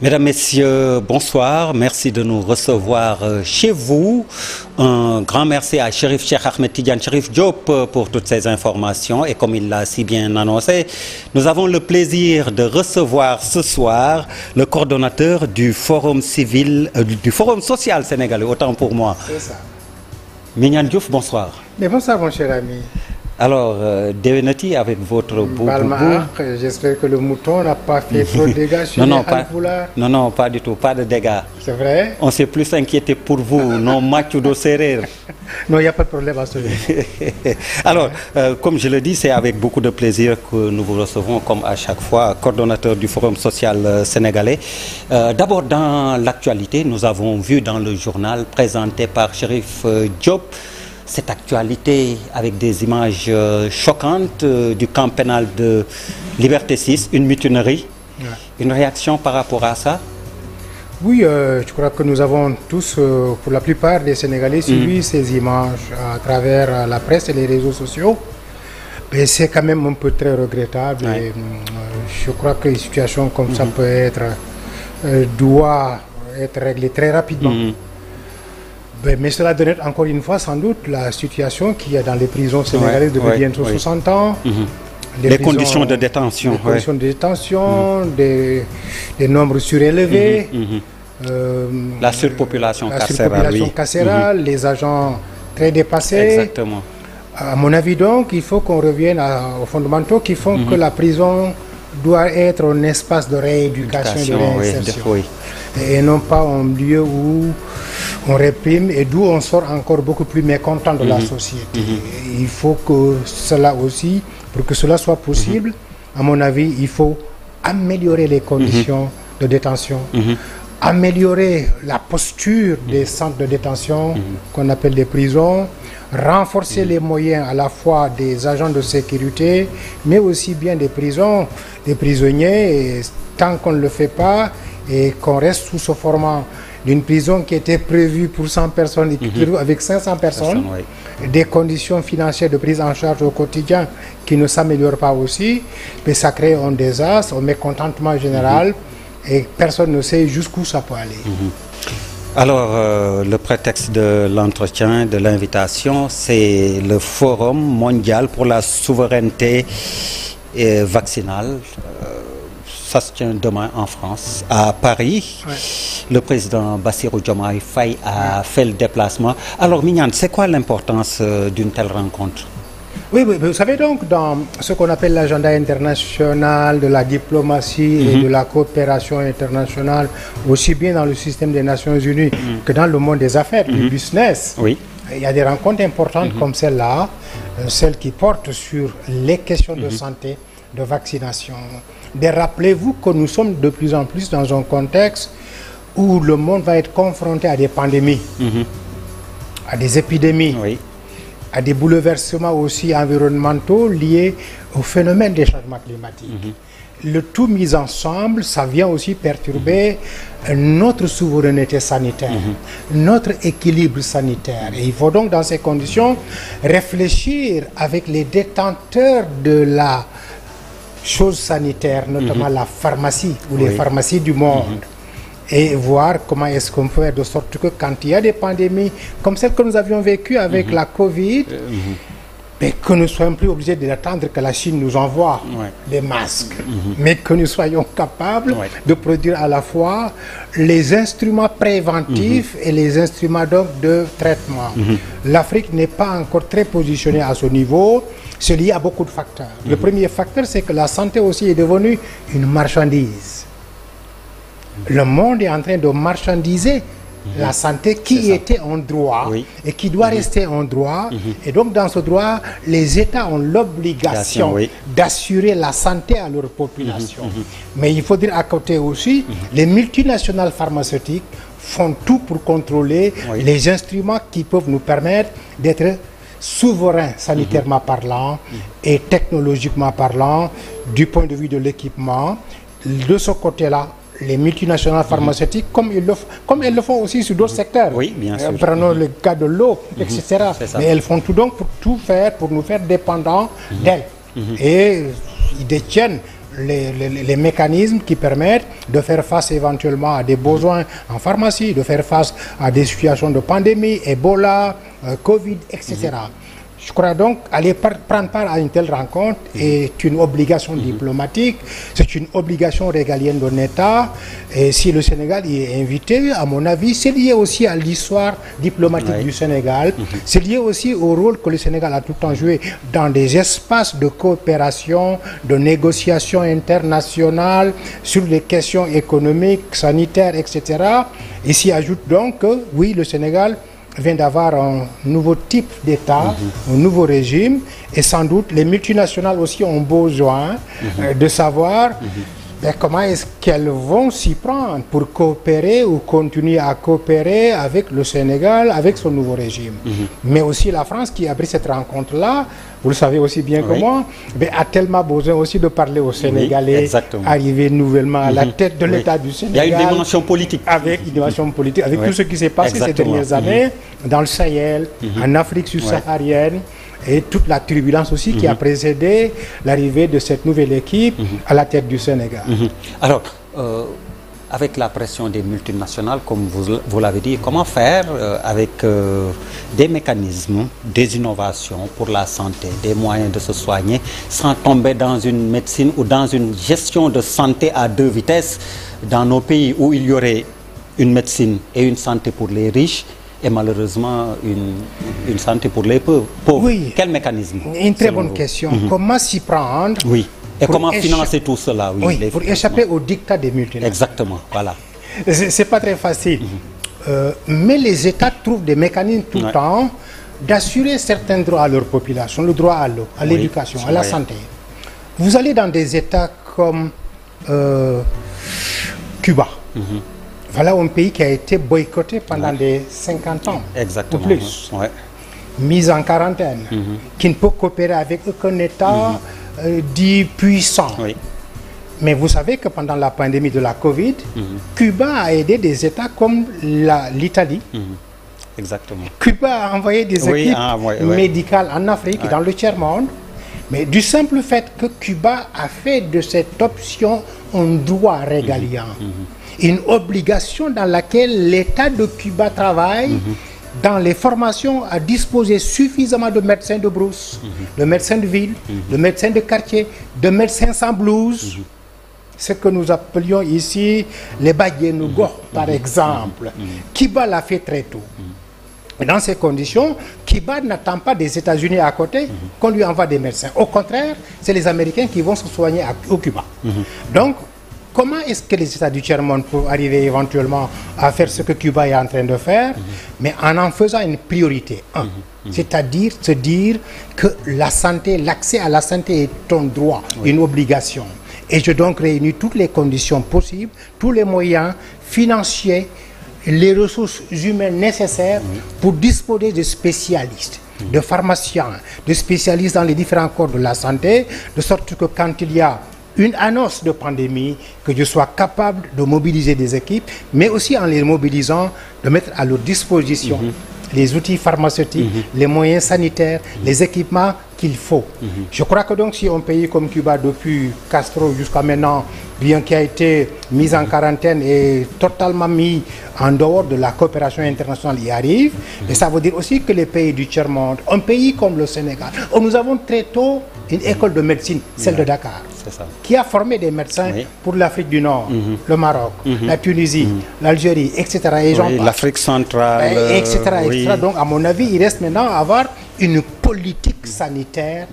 Mesdames, Messieurs, bonsoir. Merci de nous recevoir chez vous. Un grand merci à Chérif Cheikh Ahmed Tidiane Chérif Diop pour toutes ces informations. Et comme il l'a si bien annoncé, nous avons le plaisir de recevoir ce soir le coordonnateur du Forum civil, du Forum social sénégalais, autant pour moi. C'est ça. Mignane Diouf, bonsoir. Mais bonsoir, mon cher ami. Alors, déwénati avec votre boubou. J'espère que le mouton n'a pas fait trop de dégâts sur les Halpulaar. Non, pas du tout, pas de dégâts. C'est vrai? On s'est plus inquiété pour vous, non machudo serrer. Non, il n'y a pas de problème à ce niveau. Alors, comme je le dis, c'est avec beaucoup de plaisir que nous vous recevons, comme à chaque fois, coordonnateur du Forum social sénégalais. D'abord, dans l'actualité, nous avons vu dans le journal présenté par Chérif Diop cette actualité avec des images choquantes du camp pénal de Liberté 6, une mutinerie. Ouais. Une réaction par rapport à ça? Oui, je crois que nous avons tous, pour la plupart des Sénégalais, suivi ces images à travers la presse et les réseaux sociaux. Et c'est quand même un peu très regrettable. Ouais. Et, je crois qu'une situation comme ça peut être, doit être réglée très rapidement. Mais cela donne encore une fois sans doute la situation qu'il y a dans les prisons sénégalaises depuis bientôt 60 ans. Les conditions de détention. Les conditions de détention, des nombres surélevés. La surpopulation carcérale, les agents très dépassés. Exactement. À mon avis donc, il faut qu'on revienne aux fondamentaux qui font que la prison doit être un espace de rééducation et de réinsertion. Et non pas un lieu où on réprime et d'où on sort encore beaucoup plus mécontent de la société. Il faut que cela aussi, pour que cela soit possible, à mon avis, il faut améliorer les conditions de détention, améliorer la posture des centres de détention qu'on appelle les prisons, renforcer les moyens à la fois des agents de sécurité, mais aussi bien des prisons, des prisonniers. Et tant qu'on ne le fait pas et qu'on reste sous ce format d'une prison qui était prévue pour 100 personnes et qui se retrouve avec 500 personnes, des conditions financières de prise en charge au quotidien qui ne s'améliorent pas aussi, mais ça crée un désastre, un mécontentement général et personne ne sait jusqu'où ça peut aller. Alors, le prétexte de l'entretien, de l'invitation, c'est le Forum mondial pour la souveraineté vaccinale. Ça se tient demain en France, à Paris. Le président Bassirou Diomaye Faye a fait le déplacement. Alors, Mignane, c'est quoi l'importance d'une telle rencontre? Oui, vous savez donc, dans ce qu'on appelle l'agenda international de la diplomatie et de la coopération internationale, aussi bien dans le système des Nations Unies que dans le monde des affaires, du business, il y a des rencontres importantes comme celle-là, celles qui portent sur les questions de santé, de vaccination. Mais rappelez-vous que nous sommes de plus en plus dans un contexte où le monde va être confronté à des pandémies, à des épidémies, à des bouleversements aussi environnementaux liés au phénomène des changements climatiques. Le tout mis ensemble, ça vient aussi perturber notre souveraineté sanitaire, notre équilibre sanitaire. Et il faut donc dans ces conditions réfléchir avec les détenteurs de la chose sanitaire, notamment la pharmacie ou les pharmacies du monde. Et voir comment est-ce qu'on peut faire de sorte que quand il y a des pandémies comme celle que nous avions vécue avec la Covid, mais que nous ne soyons plus obligés d'attendre que la Chine nous envoie des masques, mais que nous soyons capables de produire à la fois les instruments préventifs et les instruments donc de traitement. L'Afrique n'est pas encore très positionnée à ce niveau. C'est lié à beaucoup de facteurs. Le premier facteur, c'est que la santé aussi est devenue une marchandise. Le monde est en train de marchandiser la santé qui était un droit et qui doit rester un droit. Et donc, dans ce droit, les États ont l'obligation d'assurer la santé à leur population. Mais il faut dire à côté aussi, les multinationales pharmaceutiques font tout pour contrôler les instruments qui peuvent nous permettre d'être souverains sanitairement parlant et technologiquement parlant, du point de vue de l'équipement. De ce côté-là, les multinationales pharmaceutiques, comme elles le font aussi sur d'autres secteurs. Oui, bien sûr. Prenons le cas de l'eau, etc. Mais elles font tout donc pour tout faire, pour nous faire dépendants d'elles. Et ils détiennent les mécanismes qui permettent de faire face éventuellement à des besoins en pharmacie, de faire face à des situations de pandémie, Ebola, Covid, etc. Je crois donc aller prendre part à une telle rencontre est une obligation diplomatique, c'est une obligation régalienne d'un État. Et si le Sénégal y est invité, à mon avis, c'est lié aussi à l'histoire diplomatique du Sénégal. C'est lié aussi au rôle que le Sénégal a tout le temps joué dans des espaces de coopération, de négociation internationale sur les questions économiques, sanitaires, etc. Et s'y ajoute donc que, oui, le Sénégal vient d'avoir un nouveau type d'État, un nouveau régime, et sans doute les multinationales aussi ont besoin de savoir comment est-ce qu'elles vont s'y prendre pour coopérer ou continuer à coopérer avec le Sénégal, avec son nouveau régime. Mais aussi la France qui a pris cette rencontre-là, vous le savez aussi bien que moi, a tellement besoin aussi de parler aux Sénégalais, arrivés nouvellement à la tête de l'État du Sénégal. Il y a une dimension politique. Avec une dimension politique, avec tout ce qui s'est passé ces dernières années dans le Sahel, en Afrique subsaharienne, et toute la turbulence aussi qui a précédé l'arrivée de cette nouvelle équipe à la tête du Sénégal. Alors, avec la pression des multinationales, comme vous l'avez dit, comment faire avec des mécanismes, des innovations pour la santé, des moyens de se soigner, sans tomber dans une médecine ou dans une gestion de santé à deux vitesses dans nos pays où il y aurait une médecine et une santé pour les riches et malheureusement une santé pour les pauvres. Oui. Quel mécanisme? Une très bonne question. Comment s'y prendre? Oui. Et comment financer tout cela? Pour échapper au dictat des multinationales. Exactement, voilà. C'est pas très facile. Mais les États trouvent des mécanismes tout le temps d'assurer certains droits à leur population, le droit à l'eau, à l'éducation, à la santé. Vous allez dans des États comme Cuba. Voilà un pays qui a été boycotté pendant des 50 ans ou plus, mis en quarantaine, qui ne peut coopérer avec aucun État dit puissant. Mais vous savez que pendant la pandémie de la Covid, Cuba a aidé des États comme l'Italie. Cuba a envoyé des équipes médicales en Afrique et dans le tiers-monde. Mais du simple fait que Cuba a fait de cette option un droit régalien, une obligation dans laquelle l'État de Cuba travaille dans les formations à disposer suffisamment de médecins de brousse, de médecins de ville, de médecins de quartier, de médecins sans blouse, ce que nous appelions ici les Badjenougo, par exemple. Cuba l'a fait très tôt. Et dans ces conditions, Cuba n'attend pas des États-Unis à côté qu'on lui envoie des médecins. Au contraire, c'est les Américains qui vont se soigner au Cuba. Donc, comment est-ce que les États du tiers-monde peuvent arriver éventuellement à faire ce que Cuba est en train de faire, mais en faisant une priorité, c'est-à-dire se dire que la santé, l'accès à la santé est un droit, une obligation. Et je donc réunis toutes les conditions possibles, tous les moyens financiers, les ressources humaines nécessaires pour disposer de spécialistes, de pharmaciens, de spécialistes dans les différents corps de la santé, de sorte que quand il y a une annonce de pandémie, que je sois capable de mobiliser des équipes, mais aussi en les mobilisant, de mettre à leur disposition les outils pharmaceutiques, les moyens sanitaires, les équipements qu'il faut. Je crois que donc si un pays comme Cuba, depuis Castro jusqu'à maintenant, bien qu'il a été mis en quarantaine et totalement mis en dehors de la coopération internationale, y arrive, et ça veut dire aussi que les pays du tiers-monde, un pays comme le Sénégal, où nous avons très tôt une école de médecine, celle de Dakar, qui a formé des médecins pour l'Afrique du Nord, le Maroc, la Tunisie, l'Algérie, etc. L'Afrique centrale, etc. Donc, à mon avis, il reste maintenant à avoir une politique sanitaire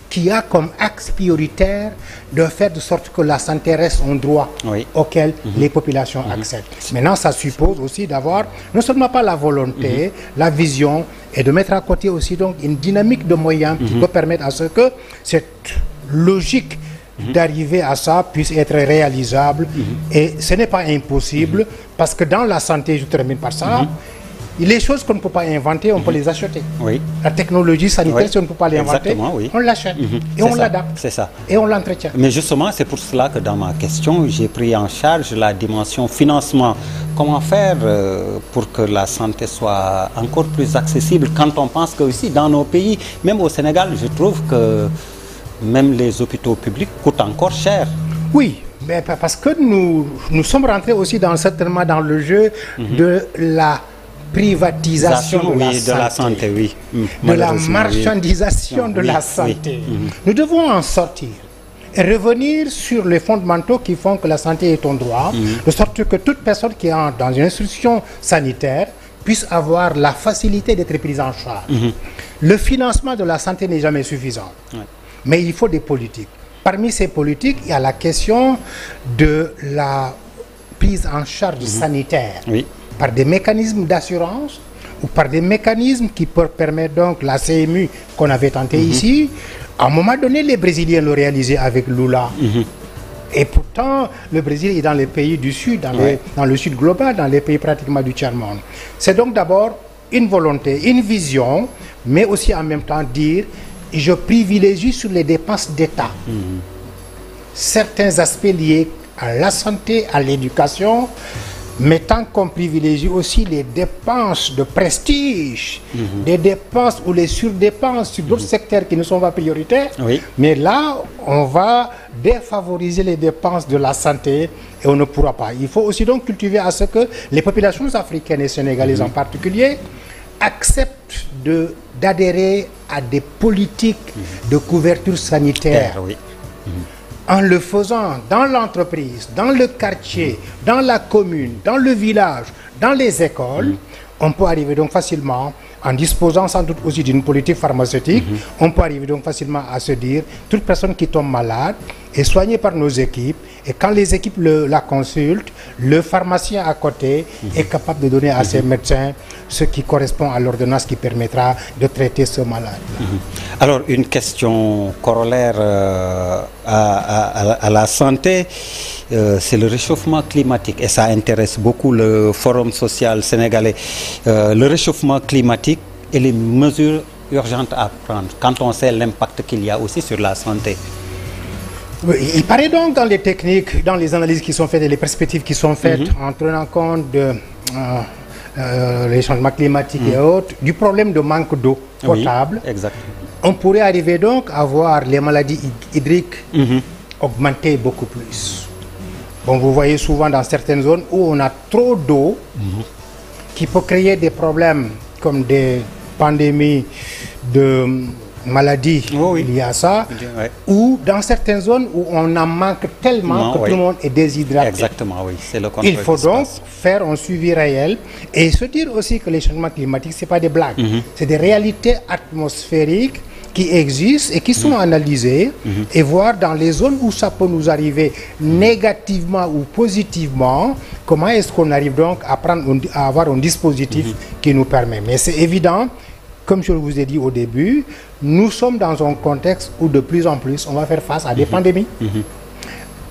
qui a comme axe prioritaire de faire de sorte que la santé reste un droit auquel les populations accèdent. Maintenant, ça suppose aussi d'avoir non seulement pas la volonté, la vision, et de mettre à côté aussi donc une dynamique de moyens qui peut permettre à ce que cette logique d'arriver à ça puisse être réalisable. Et ce n'est pas impossible, parce que dans la santé, je termine par ça, les choses qu'on ne peut pas inventer, on peut les acheter. La technologie sanitaire, si on ne peut pas l'inventer, on l'achète et on l'adapte. C'est ça. Et on l'entretient. Mais justement, c'est pour cela que dans ma question, j'ai pris en charge la dimension financement. Comment faire pour que la santé soit encore plus accessible quand on pense que aussi dans nos pays, même au Sénégal, je trouve que même les hôpitaux publics coûtent encore cher. Oui, mais parce que nous sommes rentrés aussi certainement dans le jeu de la privatisation de la santé, oui. De la marchandisation de la santé. Nous devons en sortir et revenir sur les fondamentaux qui font que la santé est un droit, de sorte que toute personne qui entre dans une institution sanitaire puisse avoir la facilité d'être prise en charge. Le financement de la santé n'est jamais suffisant, mais il faut des politiques. Parmi ces politiques, il y a la question de la prise en charge sanitaire par des mécanismes d'assurance ou par des mécanismes qui peuvent permettre donc la CMU qu'on avait tenté ici. À un moment donné, les Brésiliens l'ont réalisé avec Lula. Et pourtant, le Brésil est dans les pays du Sud, dans le Sud global, dans les pays pratiquement du tiers-monde. C'est donc d'abord une volonté, une vision, mais aussi en même temps dire, je privilégie sur les dépenses d'État certains aspects liés à la santé, à l'éducation, mais tant qu'on privilégie aussi les dépenses de prestige, des dépenses ou les surdépenses sur d'autres secteurs qui ne sont pas prioritaires, mais là, on va défavoriser les dépenses de la santé et on ne pourra pas. Il faut aussi donc cultiver à ce que les populations africaines et sénégalaises en particulier acceptent d'adhérer à des politiques de couverture sanitaire. En le faisant dans l'entreprise, dans le quartier, dans la commune, dans le village, dans les écoles, on peut arriver donc facilement, en disposant sans doute aussi d'une politique pharmaceutique, on peut arriver donc facilement à se dire, toute personne qui tombe malade est soignée par nos équipes, et quand les équipes la consultent, le pharmacien à côté est capable de donner à ses médecins ce qui correspond à l'ordonnance qui permettra de traiter ce malade. Alors, une question corollaire à la santé, c'est le réchauffement climatique et ça intéresse beaucoup le Forum social sénégalais. Le réchauffement climatique et les mesures urgentes à prendre quand on sait l'impact qu'il y a aussi sur la santé. Il paraît donc dans les techniques, dans les analyses qui sont faites et les perspectives qui sont faites en tenant compte de les changements climatiques et autres, du problème de manque d'eau potable. On pourrait arriver donc à voir les maladies hydriques augmenter beaucoup plus. Bon, vous voyez souvent dans certaines zones où on a trop d'eau qui peut créer des problèmes comme des pandémies de maladies liées à ça, ou dans certaines zones où on en manque tellement que tout le monde est déshydraté. C'est le contraire. Il faut donc faire un suivi réel et se dire aussi que les changements climatiques, ce n'est pas des blagues, c'est des réalités atmosphériques qui existent et qui sont analysées et voir dans les zones où ça peut nous arriver négativement ou positivement, comment est-ce qu'on arrive donc à avoir un dispositif qui nous permet. Mais c'est évident, comme je vous ai dit au début, nous sommes dans un contexte où de plus en plus on va faire face à des pandémies,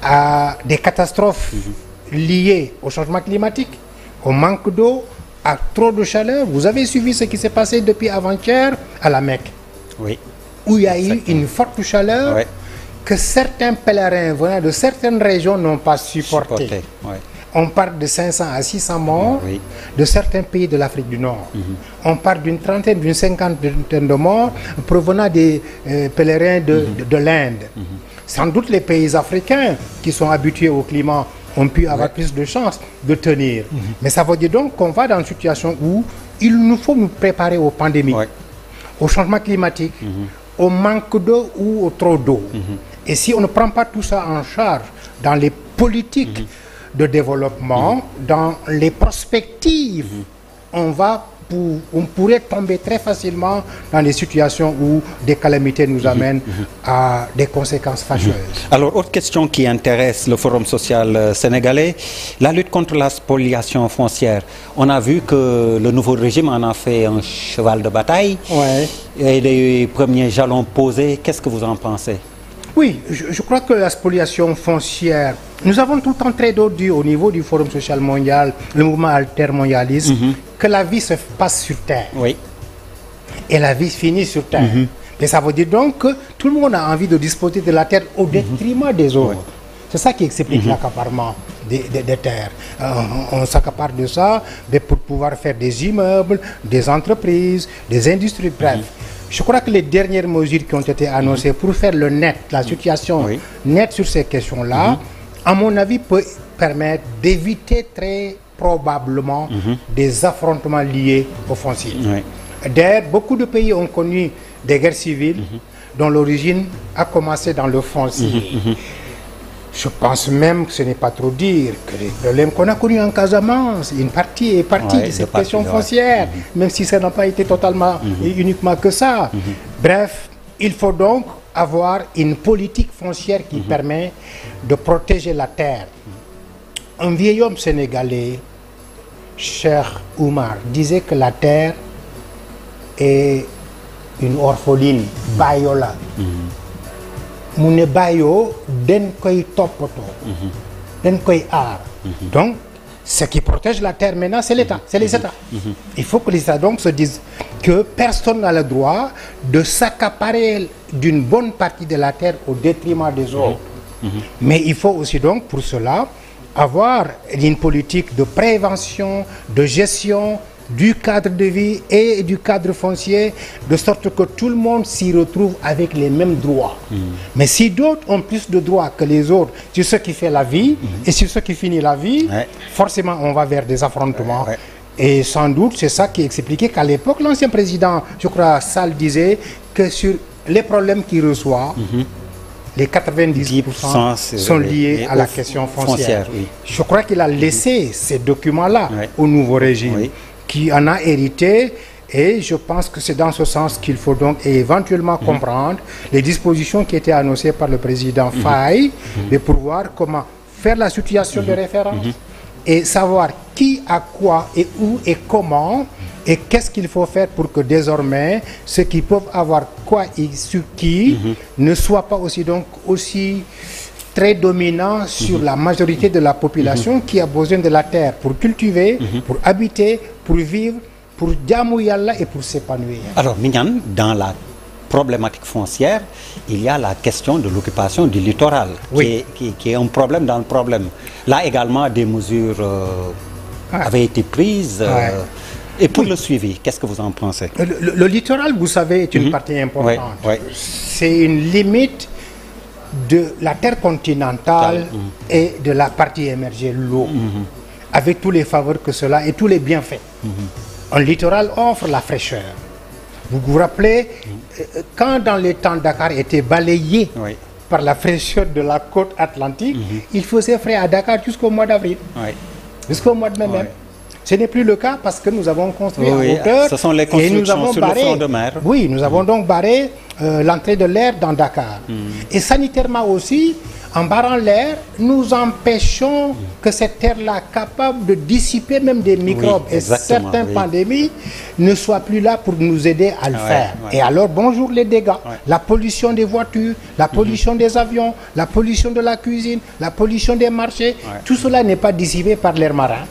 à des catastrophes liées au changement climatique, au manque d'eau, à trop de chaleur. Vous avez suivi ce qui s'est passé depuis avant-hier à la Mecque, où il y a eu une forte chaleur que certains pèlerins venant de certaines régions n'ont pas supporté. On parle de 500 à 600 morts de certains pays de l'Afrique du Nord. On parle d'une trentaine, d'une cinquantaine de morts provenant des pèlerins de l'Inde. Sans doute les pays africains qui sont habitués au climat ont pu avoir plus de chances de tenir. Mais ça veut dire donc qu'on va dans une situation où il nous faut nous préparer aux pandémies, au changement climatique, au manque d'eau ou au trop d'eau. Et si on ne prend pas tout ça en charge dans les politiques de développement, dans les perspectives, on pourrait tomber très facilement dans des situations où des calamités nous amènent à des conséquences fâcheuses. Alors, autre question qui intéresse le Forum social sénégalais, la lutte contre la spoliation foncière. On a vu que le nouveau régime en a fait un cheval de bataille et les premiers jalons posés. Qu'est-ce que vous en pensez? Oui, je crois que la spoliation foncière, nous avons tout le temps très dit au niveau du Forum social mondial, le mouvement altermondialiste, que la vie se passe sur Terre. Et la vie finit sur Terre. Et ça veut dire donc que tout le monde a envie de disposer de la Terre au détriment des autres. C'est ça qui explique l'accaparement des terres. On s'accapare de ça pour pouvoir faire des immeubles, des entreprises, des industries, bref. Je crois que les dernières mesures qui ont été annoncées pour faire le net, la situation nette sur ces questions-là, à mon avis, peut permettre d'éviter très probablement des affrontements liés au foncier. D'ailleurs, beaucoup de pays ont connu des guerres civiles dont l'origine a commencé dans le foncier. Je pense même que ce n'est pas trop dire que les problèmes qu'on a connus en Casamance, une partie est partie de cette question foncière, même si ça n'a pas été totalement uniquement que ça. Bref, il faut donc avoir une politique foncière qui permet de protéger la terre. Un vieil homme sénégalais, Cheikh Oumar, disait que la terre est une orpheline, bayola. Mu ne bàyyoo den koy toppatoo den koy aar. Donc ce qui protège la terre maintenant, c'est l'État, c'est les États. Il faut que les États donc se disent que personne n'a le droit de s'accaparer d'une bonne partie de la terre au détriment des autres. Mais il faut aussi donc pour cela avoir une politique de prévention, de gestion du cadre de vie et du cadre foncier, de sorte que tout le monde s'y retrouve avec les mêmes droits. Mais si d'autres ont plus de droits que les autres sur ce qui fait la vie et sur ce qui finit la vie, forcément on va vers des affrontements. Et sans doute c'est ça qui expliquait qu'à l'époque l'ancien président, je crois Sall, disait que sur les problèmes qu'il reçoit, les 90% sont liés à la question foncière. Je crois qu'il a laissé ces documents-là au nouveau régime, qui en a hérité, et je pense que c'est dans ce sens qu'il faut donc éventuellement comprendre les dispositions qui étaient annoncées par le président Faye, de pouvoir comment faire la situation de référence et savoir qui a quoi et où et comment et qu'est-ce qu'il faut faire pour que désormais ceux qui peuvent avoir quoi et sur qui ne soient pas aussi très dominant sur la majorité de la population qui a besoin de la terre pour cultiver, pour habiter, pour vivre, pour jaamu Yàlla et pour s'épanouir. Alors Mignane, dans la problématique foncière, il y a la question de l'occupation du littoral, qui est un problème dans le problème. Là également, des mesures avaient été prises. Et pour le suivi, qu'est-ce que vous en pensez? Le littoral, vous savez, est une partie importante. C'est une limite de la terre continentale et de la partie émergée, l'eau, avec tous les faveurs que cela et tous les bienfaits. Un littoral offre la fraîcheur. Vous vous rappelez, quand dans les temps Dakar était balayé par la fraîcheur de la côte atlantique, il faisait frais à Dakar jusqu'au mois d'avril, jusqu'au mois de mai même. Ce n'est plus le cas parce que nous avons construit en hauteur. Ce sont les constructions sur le front de mer. Oui, nous avons donc barré l'entrée de l'air dans Dakar. Et sanitairement aussi, en barrant l'air, nous empêchons que cette terre-là, capable de dissiper même des microbes et certaines pandémies, ne soit plus là pour nous aider à le faire. Et alors, bonjour les dégâts. La pollution des voitures, la pollution des avions, la pollution de la cuisine, la pollution des marchés, tout cela n'est pas dissipé par l'air marin.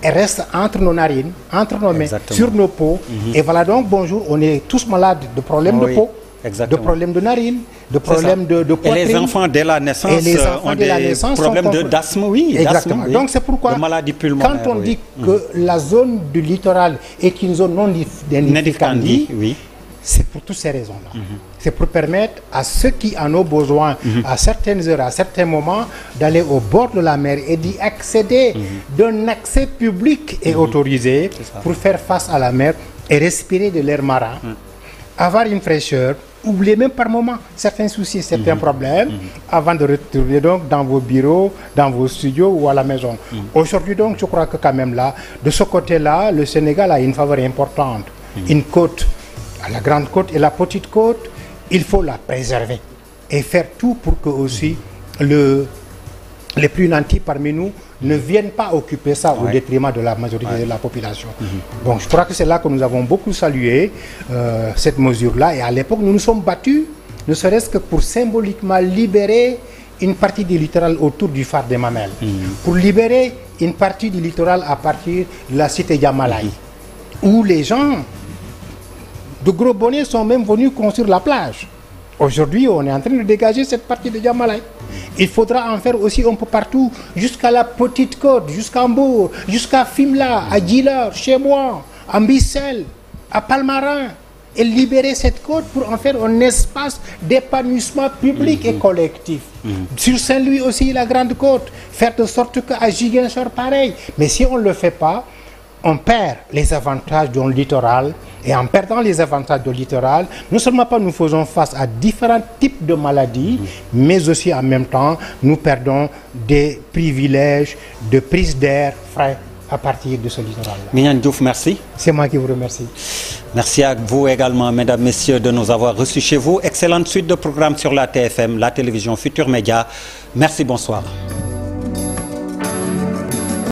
Elle reste entre nos narines, entre nos mains, sur nos peaux. Et voilà donc, bonjour, on est tous malades de problèmes de peau, de problèmes de narines, de problèmes de poitrine. Et les enfants dès la naissance ont des problèmes d'asthme, exactement. Donc c'est pourquoi, quand on dit que la zone du littoral est une zone non aedificandi, c'est pour toutes ces raisons-là. C'est pour permettre à ceux qui en ont besoin, à certaines heures, à certains moments, d'aller au bord de la mer et d'y accéder d'un accès public et autorisé pour faire face à la mer et respirer de l'air marin, avoir une fraîcheur, oublier même par moment certains soucis, certains problèmes, avant de retourner donc dans vos bureaux, dans vos studios ou à la maison. Aujourd'hui donc, je crois que quand même là, de ce côté-là, le Sénégal a une faveur importante. Une côte, la grande côte et la petite côte, il faut la préserver et faire tout pour que aussi les plus nantis parmi nous ne viennent pas occuper ça au détriment de la majorité de la population. Donc je crois que c'est là que nous avons beaucoup salué cette mesure-là, et à l'époque nous nous sommes battus, ne serait-ce que pour symboliquement libérer une partie du littoral autour du phare des Mamelles, pour libérer une partie du littoral à partir de la cité Diamalaye, où les gens de gros bonnets sont même venus construire la plage. Aujourd'hui, on est en train de dégager cette partie de Diamalaye. Il faudra en faire aussi un peu partout, jusqu'à la Petite Côte, jusqu'à Mbour, jusqu'à Fimela, à Djilor, chez moi, à Mbissel, à Palmarin, et libérer cette côte pour en faire un espace d'épanouissement public et collectif. Sur Saint-Louis aussi, la Grande Côte, faire de sorte qu'à Ziguinchor, pareil. Mais si on ne le fait pas, on perd les avantages du littoral. Et en perdant les avantages du littoral, non seulement pas nous faisons face à différents types de maladies, mais aussi en même temps, nous perdons des privilèges de prise d'air frais à partir de ce littoral-là. Mignane Diouf, merci. C'est moi qui vous remercie. Merci à vous également, mesdames, messieurs, de nous avoir reçus chez vous. Excellente suite de programmes sur la TFM, la télévision Futur Média. Merci, bonsoir.